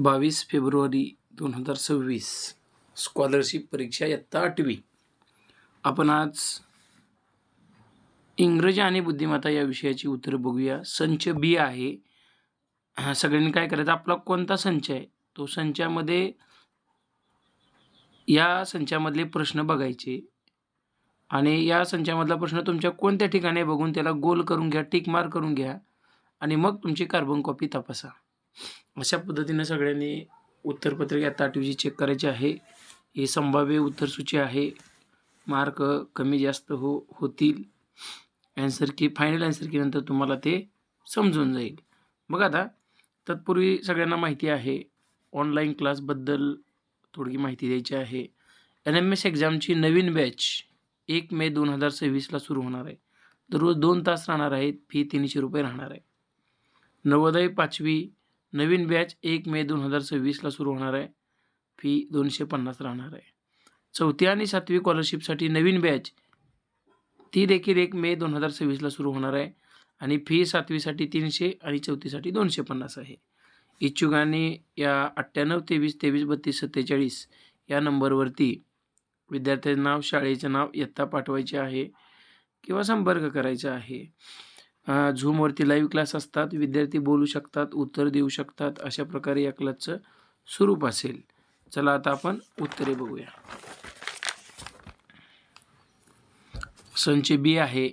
22 February 2026 scholarship परीक्षा इयत्ता 8वी. आपण आज इंग्रजी आणि बुद्धिमत्ता या विषयाची उत्तरं बघूया. संच बी आहे. सगळ्यांनी काय करायचं, आपला कोणता संच आहे तो संचामध्ये या संचामधले प्रश्न बघायचे आणि या संचामधला प्रश्न तुमच्या कोणत्या ठिकाणी बघून त्याला गोल करून घ्या, टिक मार्क करून घ्या आणि मग तुमची कार्बन कॉपी तपासा. अशा पद्धतीनं सगळ्यांनी उत्तरपत्रिका इयत्ता 8वीची चेक करायची आहे. ही संभाव्य उत्तरसूची आहे. मार्क कमी जास्त होतील. ॲन्सर की फायनल ॲन्सर कीनंतर तुम्हाला ते समजून जाईल. बघा आता तत्पूर्वी सगळ्यांना माहिती आहे ऑनलाईन क्लासबद्दल थोडी माहिती द्यायची आहे. NMS एक्झामची नवीन बॅच 1 मे 2026ला सुरू होणार आहे. दररोज 2 तास राहणार आहेत. फी ₹300 राहणार आहे. नवोदय 5वी नवीन बॅच 1 मे 2026ला सुरू होणार आहे. फी $250 राहणार आहे. 4थी आणि 7वी स्कॉलरशिपसाठी नवीन बॅच ती देखील 1 मे 2026ला सुरू होणार आहे आणि फी 7वीसाठी 300 आणि 4थीसाठी 250 आहे. इच्छुकांनी या 9823233247 या नंबरवरती विद्यार्थ्याचं नाव, शाळेचं नाव, इयत्ता पाठवायचे आहे किंवा संपर्क करायचा आहे. झूमवरती लाईव्ह क्लास असतात. विद्यार्थी बोलू शकतात, उत्तर देऊ शकतात. अशा प्रकारे या क्लासचं स्वरूप असेल. चला आता आपण उत्तरे बघूया. संच बी आहे.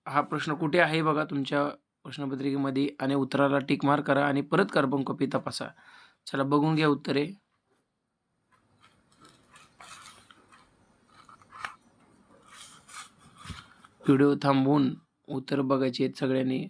हा प्रश्न कुठे आहे बघा तुमच्या प्रश्नपत्रिकेमध्ये आणि उत्तराला टिक मार्क करा आणि परत कार्बन कॉपी तपासा. चला बघून घ्या उत्तरे. व्हिडिओ थांबवून उत्तर बघायची आहेत सगळ्यांनी.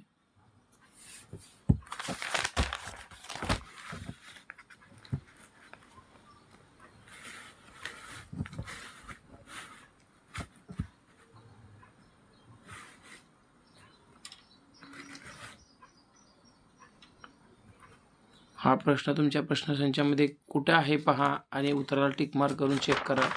हा प्रश्न तुमच्या प्रश्नसंचामध्ये कुठे आहे पहा आणि उत्तराला टिक मार्क करून चेक करा.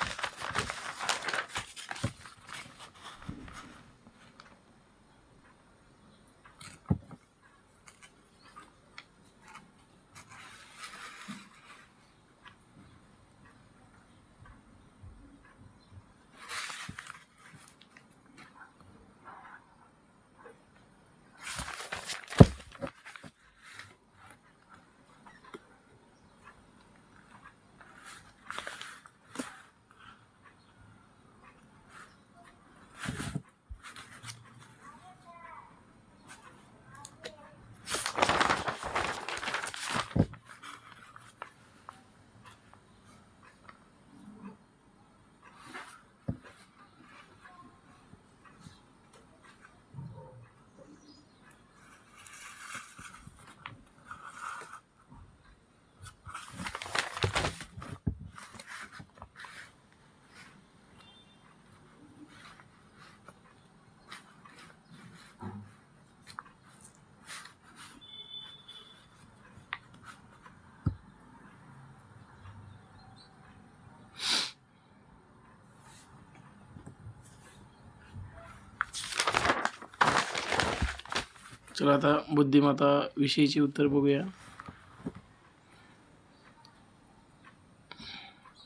चला आता बुद्धिमत्ता विषयीची उत्तर बघूया.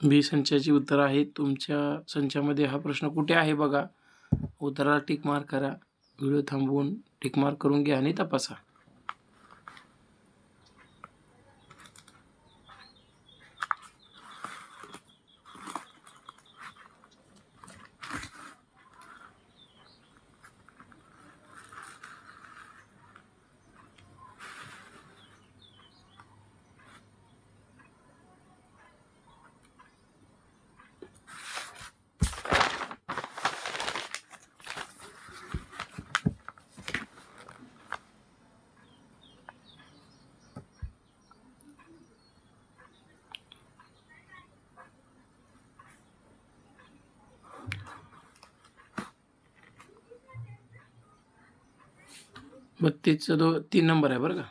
बी संचाची उत्तर आहे. तुमच्या संचामध्ये हा प्रश्न कुठे आहे बघा. उत्तराला टिक मार्क करा. व्हिडिओ थांबवून टिक मार्क करून घ्या आणि तपासा. मग 3 नंबर आहे बरं का.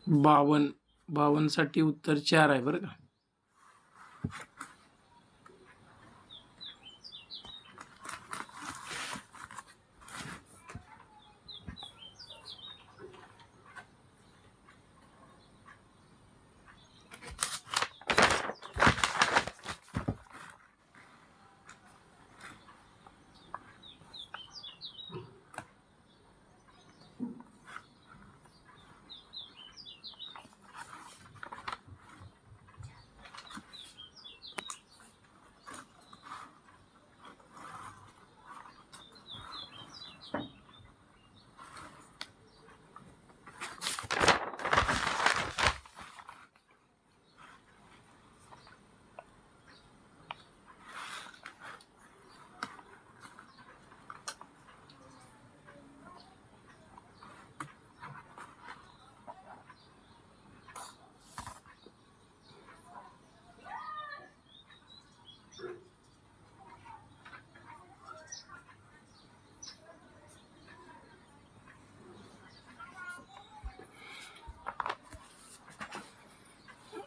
52. 52 साठी उत्तर 4 आहे बरं का.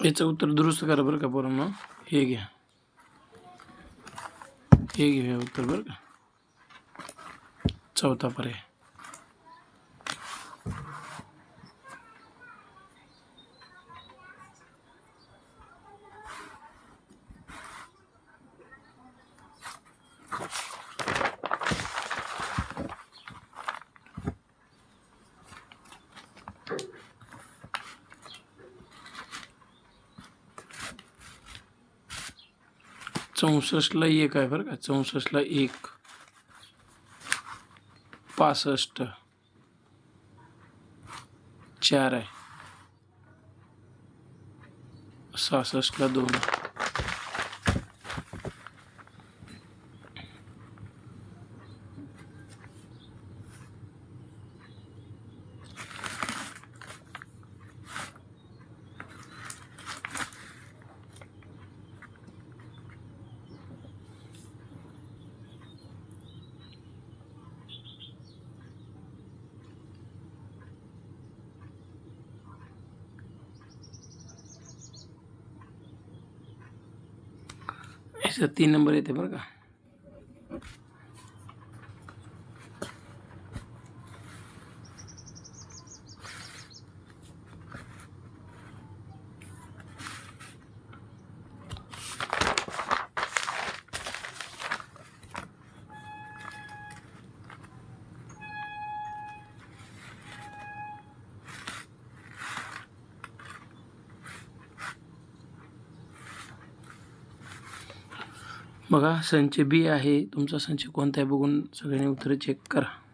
याचं उत्तर दुरुस्त करा बरं का पोरांनो. हे घ्या, हे घेऊया उत्तर बरं का. चौथा पर्याय. ला 1 आहे बरं का. 64ला 1. 65 4 आहे. 66ला 2. याच्यात 3 नंबर येते बरं का. बघा संच बी आहे. तुमचा संच कोणता आहे बघून सगळ्यांनी उत्तरं चेक करा.